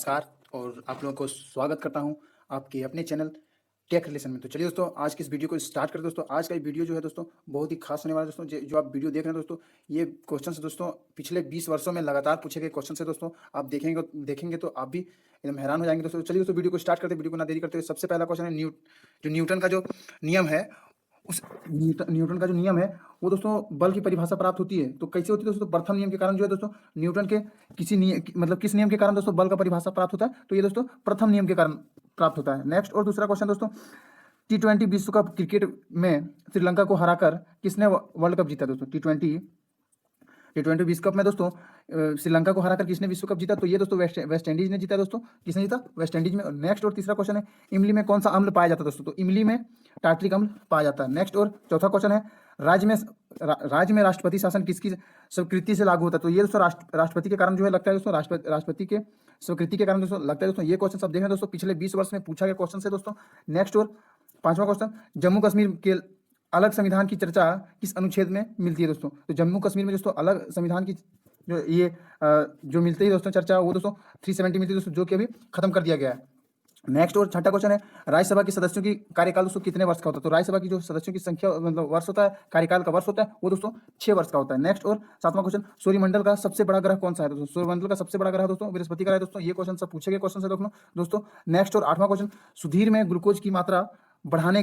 नमस्कार और आप लोगों को स्वागत करता हूं आपके अपने चैनल टेक रिलेशन में। तो चलिए दोस्तों, आज की इस वीडियो को स्टार्ट करते हैं। दोस्तों आज का ये वीडियो जो है दोस्तों बहुत ही खास होने वाला है। दोस्तों जो आप वीडियो देख रहे हैं दोस्तों, ये क्वेश्चन है दोस्तों पिछले 20 वर्षों में लगातार पूछे गए क्वेश्चन है दोस्तों। आप देखेंगे तो आप भी एकदम हैरान हो जाएंगे दोस्तों। चलिए दोस्तों वीडियो को स्टार्ट करते हैं, वीडियो को ना देरी करते हुए। सबसे पहला क्वेश्चन है जो न्यूटन का जो नियम है, उस न्यूटन का जो नियम है वो दोस्तों बल की परिभाषा प्राप्त होती है। तो कैसे होती है दोस्तों? प्रथम नियम के कारण जो है दोस्तों न्यूटन के किस नियम के कारण दोस्तों बल का परिभाषा प्राप्त होता है? तो ये दोस्तों प्रथम नियम के कारण प्राप्त होता है। नेक्स्ट और दूसरा क्वेश्चन दोस्तों, T20 विश्व कप क्रिकेट में श्रीलंका को हराकर किसने वर्ल्ड कप जीता? दोस्तों टी ट्वेंटी विश्व कप में दोस्तों श्रीलंका को हराकर किसने विश्व कप जीता? तो ये दोस्तों वेस्ट इंडीज ने जीता। दोस्तों किसने जीता? वेस्ट इंडीज में। नेक्स्ट और तीसरा क्वेश्चन है, इमली में कौन सा अम्ल पाया जाता है? दोस्तों तो इमली में टार्ट्रिक अम्ल पाया जाता है। नेक्स्ट और चौथा क्वेश्चन है, राज्य में राष्ट्रपति शासन किसकी स्वीकृति से लागू होता है? तो ये दोस्तों राष्ट्रपति के कारण जो है लगता है दोस्तों, राष्ट्रपति के स्वीकृति के कारण दोस्तों लगता है दोस्तों। ये क्वेश्चन सब देखें दोस्तों, पिछले 20 वर्ष में पूछा गया क्वेश्चन है दोस्तों। नेक्स्ट और पांचवा क्वेश्चन, जम्मू कश्मीर के अलग संविधान की चर्चा किस अनुच्छेद में मिलती है? दोस्तों तो जम्मू कश्मीर में दोस्तों अलग संविधान की जो मिलती है दोस्तों चर्चा, वो दोस्तों 370 मिलती है दोस्तों, जो कि अभी खत्म कर दिया गया है। नेक्स्ट और छठा क्वेश्चन है, राज्यसभा के सदस्यों की कार्यकाल दोस्तों कितने वर्ष का होता है? तो राज्यसभा की जो सदस्यों की संख्या मतलब वर्ष होता है, कार्यकाल का वर्ष होता है, वो दोस्तों 6 वर्ष का होता है। नेक्स्ट और सातवां क्वेश्चन, सूर्यमंडल का सबसे बड़ा ग्रह कौन सा है? दोस्तों सूर्यमंडल का सबसे बड़ा ग्रह दोस्तों बृहस्पति का है दोस्तों। ये क्वेश्चन सब पूछे गए क्वेश्चन है दोस्तों। नेक्स्ट और आठवां क्वेश्चन, सुधीर में ग्लूकोज की मात्रा बढ़ना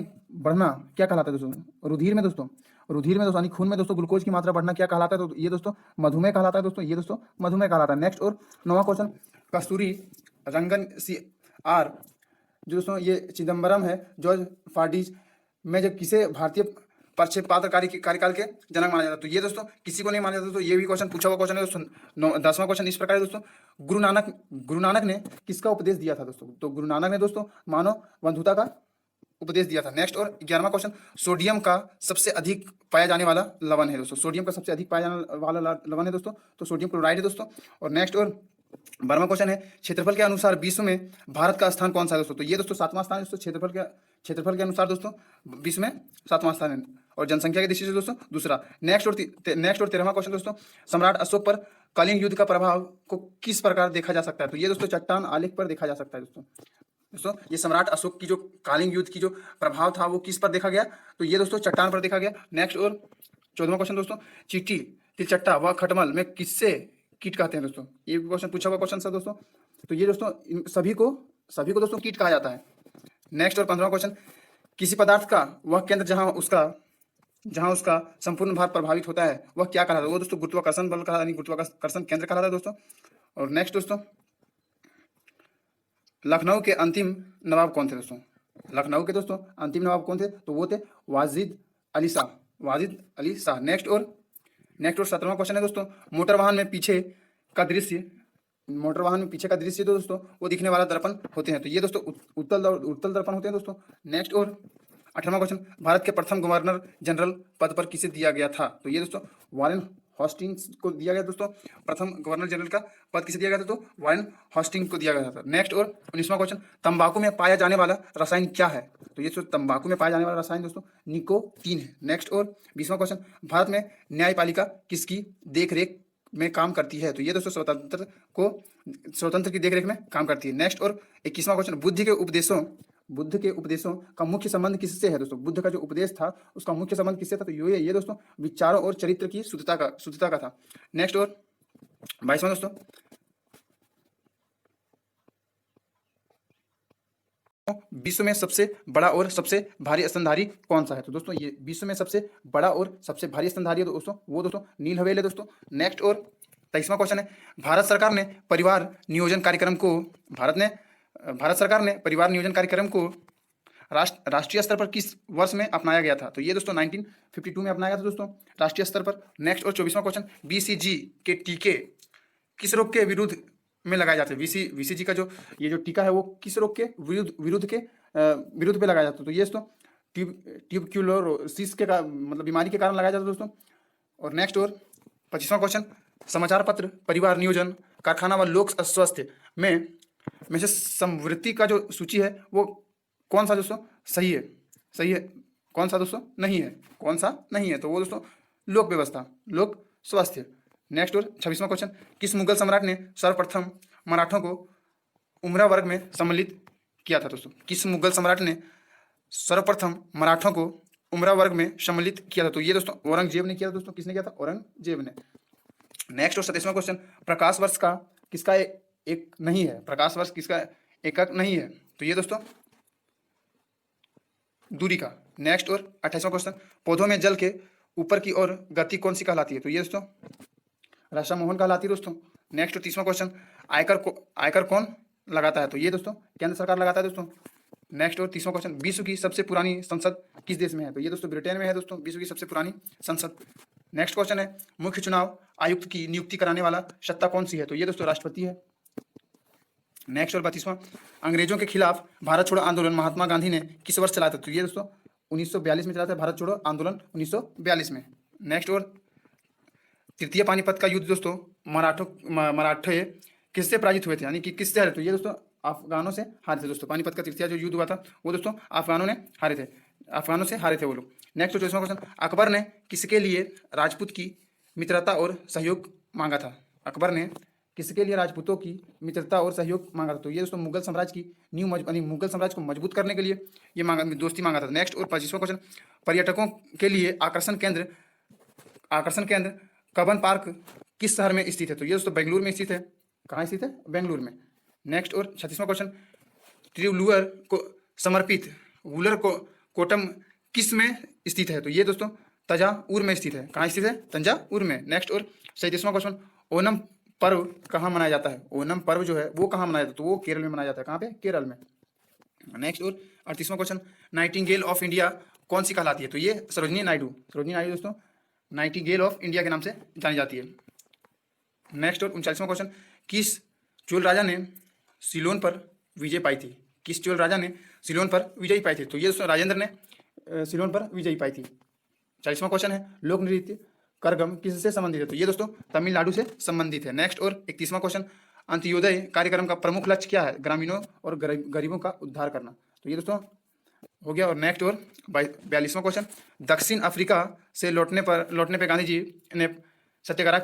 क्या कहलाता है? दोस्तों रुधिर में दोस्तों यानी खून में दोस्तों ग्लूकोज की मात्रा बढ़ना क्या कहलाता है? तो ये दोस्तों मधुमेह कहलाता है दोस्तों। ये दोस्तों मधुमेह कहलाता है। नेक्स्ट और नौवां क्वेश्चन, कस्तूरी रंगन CR जो दोस्तों ये चिदम्बरम है, जॉर्ज फार्डीज में जब किसे भारतीय प्रक्षेपात्र कार्यकाल के जनक माना जाता है? तो ये दोस्तों किसी को नहीं माना जाता। तो ये भी क्वेश्चन पूछा हुआ क्वेश्चन है दोस्तों। 10वां क्वेश्चन इस प्रकार है दोस्तों, गुरु नानक ने किसका उपदेश दिया था? दोस्तों तो गुरु नानक ने दोस्तों मानव बंधुता का उपदेश दिया था। नेक्स्ट और 11वां क्वेश्चन, सोडियम का सबसे अधिक पाया जाने वाला लवण है दोस्तों। सोडियम का सबसे अधिक पाया जाने वाला लवण है दोस्तों, तो सोडियम क्लोराइड है दोस्तों। और नेक्स्ट और 12वां क्वेश्चन है, क्षेत्रफल के अनुसार विश्व में भारत का स्थान कौन सा है? दोस्तों तो ये दोस्तों 7वां स्थान है दोस्तों। क्षेत्रफल के अनुसार दोस्तों विश्व में 7वां स्थान है, और जनसंख्या की दृष्टि से दोस्तों दूसरा। नेक्स्ट और 13वां क्वेश्चन दोस्तों, सम्राट अशोक पर कलिंग युद्ध का प्रभाव को किस प्रकार देखा जा सकता है? तो ये दोस्तों चट्टान आलेख पर देखा जा सकता है दोस्तों। ये सम्राट अशोक की जो कलिंग युद्ध की जो प्रभाव था वो किस पर देखा गया? तो ये दोस्तों चट्टान पर देखा गया। नेक्स्ट और 14वां क्वेश्चन दोस्तों, चींटी, तिलचट्टा व खटमल में किससे कीट कहते हैं? दोस्तों ये क्वेश्चन पूछा हुआ क्वेश्चन है दोस्तों। तो ये दोस्तों सभी को दोस्तों कीट कहा जाता है। नेक्स्ट और 15वां क्वेश्चन, किसी पदार्थ का वह केंद्र जहां उसका संपूर्ण भार प्रभावित होता है वह क्या कहलाता है? वो दोस्तों गुरुत्वाकर्षण बल का यानी गुरुत्वाकर्षण केंद्र कहलाता है दोस्तों। और नेक्स्ट दोस्तों, लखनऊ के अंतिम नवाब कौन थे? दोस्तों लखनऊ के दोस्तों अंतिम नवाब कौन थे? तो वो थे वाजिद अली शाह। नेक्स्ट और 17वां क्वेश्चन है दोस्तों, मोटर वाहन में पीछे का दृश्य तो दोस्तों वो दिखने वाला दर्पण होते हैं। तो ये दोस्तों उत्तल दर्पण होते हैं दोस्तों। नेक्स्ट और 18वां क्वेश्चन, भारत के प्रथम गवर्नर जनरल पद पर किसे दिया गया था? तो ये दोस्तों वारेन हॉस्टिंग्स को दिया गया दोस्तों। प्रथम गवर्नर जनरल का पद किसे दिया गया था? तो वारेन हॉस्टिंग्स को दिया गया था। नेक्स्ट और 19वां क्वेश्चन, तंबाकू में पाया जाने वाला रसायन क्या है? तो ये तंबाकू में पाया जाने वाला रसायन दोस्तों निकोटीन है। नेक्स्ट और 20वां क्वेश्चन, भारत में न्यायपालिका किसकी देखरेख में काम करती है? तो ये दोस्तों स्वतंत्र की देखरेख में काम करती है। नेक्स्ट और 21वां क्वेश्चन, बुद्ध के उपदेशों का मुख्य संबंध किससे है? दोस्तों बुद्ध का जो उपदेश था उसका मुख्य संबंध किससे था? तो ये दोस्तों विचारों और चरित्र की शुद्धता का था। नेक्स्ट और 22वां दोस्तों, विश्व में सबसे बड़ा और सबसे भारी स्तनधारी कौन सा है? तो दोस्तों ये विश्व में सबसे बड़ा और सबसे भारी स्तनधारी है दोस्तों, वो दोस्तों नील हवेल है दोस्तों। नेक्स्ट और 23वां क्वेश्चन है, भारत सरकार ने परिवार नियोजन कार्यक्रम को राष्ट्रीय स्तर पर किस वर्ष में अपनाया गया था? तो ये दोस्तों 1952 में अपनाया गया था दोस्तों राष्ट्रीय स्तर पर। नेक्स्ट और 24वां क्वेश्चन, BCG के टीके किस रोग के विरुद्ध में लगाए जाते हैं? VCG का जो टीका है वो किस रोग के विरुद्ध पे लगाया जाता है? तो ये दोस्तों ट्यूबरक्लोसिस के मतलब बीमारी के कारण लगाया जाता है दोस्तों। और नेक्स्ट और 25वां क्वेश्चन, समाचार पत्र, परिवार नियोजन, कारखाना व लोक स्वास्थ्य में से समवृत्ति का जो सूची है वो कौन सा दोस्तों सही है? कौन सा दोस्तों नहीं है? तो वो दोस्तों लोक व्यवस्था, लोक स्वास्थ्य। नेक्स्ट और 26वां क्वेश्चन, किस मुगल सम्राट ने सर्वप्रथम मराठों को उमरा वर्ग में सम्मिलित किया था दोस्तों? किस मुगल सम्राट ने सर्वप्रथम मराठों को उमरा वर्ग में सम्मिलित किया था? तो ये दोस्तों औरंगजेब ने किया था दोस्तों। किसने किया था? औरंगजेब ने। नेक्स्ट और 27वां क्वेश्चन, प्रकाश वर्ष का किसका एक नहीं है? प्रकाश वर्ष किसका एकक नहीं है? तो ये दोस्तों दूरी का। नेक्स्ट और 28वां क्वेश्चन, पौधों में जल के ऊपर की ओर गति कौन सी कहलाती है? तो ये दोस्तों रसा मोहन कहलाती है दोस्तों। नेक्स्ट और 30वां क्वेश्चन, आयकर कौन लगाता है? तो ये दोस्तों केंद्र सरकार लगाता है दोस्तों। नेक्स्ट और 30वां क्वेश्चन, विश्व की सबसे पुरानी संसद किस देश में है? तो ये दोस्तों ब्रिटेन में है दोस्तों, विश्व की सबसे पुरानी संसद। नेक्स्ट क्वेश्चन है, मुख्य चुनाव आयुक्त की नियुक्ति कराने वाला सत्ता कौन सी है? तो ये दोस्तों राष्ट्रपति है। नेक्स्ट और 32वां, अंग्रेजों के खिलाफ भारत छोड़ो आंदोलन महात्मा गांधी ने किस वर्ष चलाया था? तो ये दोस्तों 1942 में चला था भारत छोड़ो आंदोलन, 1942 में। नेक्स्ट और तृतीय पानीपत का युद्ध दोस्तों मराठे किससे पराजित हुए थे, यानी कि किससे हारे? तो ये दोस्तों अफगानों से हारे थे दोस्तों। पानीपत का तृतीय जो युद्ध हुआ था वो दोस्तों अफगानों से हारे थे वो लोग। नेक्स्ट और 24वां क्वेश्चन, अकबर ने किसके लिए राजपूत की मित्रता और सहयोग मांगा था? अकबर ने किसके लिए राजपूतों की मित्रता और सहयोग मांगा था? तो ये दोस्तों मुगल साम्राज्य की मुगल साम्राज्य को मजबूत करने के लिए ये दोस्ती मांगा था। नेक्स्ट और 25वां क्वेश्चन, पर्यटकों के लिए आकर्षण केंद्र कब्बन पार्क किस शहर में स्थित है? तो ये दोस्तों बेंगलुरु में स्थित है। कहाँ स्थित है? बेंगलुरु में। नेक्स्ट और 36वां क्वेश्चन, त्रिवलुवर को समर्पित वुलर को कोटम किस में स्थित है? तो ये दोस्तों तंजावुर में स्थित है। कहाँ स्थित है? तंजावुर में। नेक्स्ट और 37वां क्वेश्चन, ओनम पर्व कहाँ मनाया जाता है? ओनम पर्व जो है वो कहाँ मनाया जाता है? तो वो केरल में मनाया जाता है। कहाँ पे? केरल में। नेक्स्ट और 38वां क्वेश्चन, नाइटिंगेल ऑफ इंडिया कौन सी कहलाती है? तो ये सरोजिनी नायडू दोस्तों नाइटिंगेल ऑफ इंडिया के नाम से जानी जाती है। नेक्स्ट और 39वां क्वेश्चन, किस चोल राजा ने सिलोन पर विजय पाई थी? किस चोल राजा ने सिलोन पर विजय पाई थी? तो ये दोस्तों राजेंद्र ने सिलोन पर विजय पाई थी। 40वां क्वेश्चन है, लोक नृत्य करगम किससे संबंधित है? तो ये दोस्तों तमिलनाडु से संबंधित है। नेक्स्ट और 31वां क्वेश्चन, अंत्योदय कार्यक्रम का प्रमुख लक्ष्य क्या है? ग्रामीणों और गरीबों का उद्धार करना। तो ये दोस्तों हो गया। और नेक्स्ट और 42वां क्वेश्चन, दक्षिण अफ्रीका से लौटने पे गांधी जी ने सत्याग्रह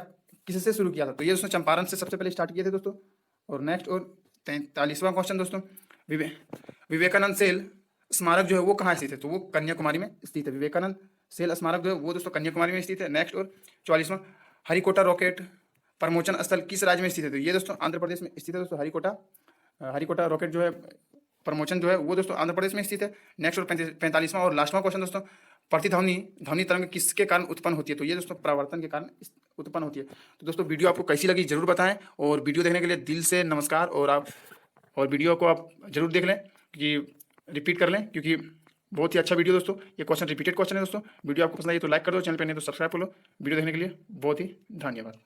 किससे शुरू किया था? तो ये दोस्तों चंपारण से सबसे पहले स्टार्ट किए थे दोस्तों। और नेक्स्ट और 43वां क्वेश्चन दोस्तों, विवेकानंद सेल स्मारक जो है वो कहाँ स्थित है? तो वो कन्याकुमारी में स्थित है। विवेकानंद सेल स्मारक जो है वो दोस्तों कन्याकुमारी में स्थित है। नेक्स्ट और 44वां, हरिकोटा रॉकेट प्रमोचन स्थल किस राज्य में स्थित है? तो ये दोस्तों आंध्र प्रदेश में स्थित है दोस्तों। हरिकोटा रॉकेट जो है प्रमोचन जो है वो दोस्तों आंध्र प्रदेश में स्थित है। नेक्स्ट और 45वां और लास्टवां क्वेश्चन दोस्तों, ध्वनि तरंग किसके कारण उत्पन्न होती है? तो ये दोस्तों परावर्तन के कारण उत्पन्न होती है। तो दोस्तों वीडियो आपको कैसी लगी जरूर बताएं, और वीडियो देखने के लिए दिल से नमस्कार। और वीडियो को आप जरूर देख लें, कि रिपीट कर लें, क्योंकि बहुत ही अच्छा वीडियो दोस्तों। ये क्वेश्चन रिपीटेड क्वेश्चन है दोस्तों। वीडियो आपको पसंद आई तो लाइक कर दो, चैनल पर नहीं तो सब्सक्राइब कर लो। वीडियो देखने के लिए बहुत ही धन्यवाद।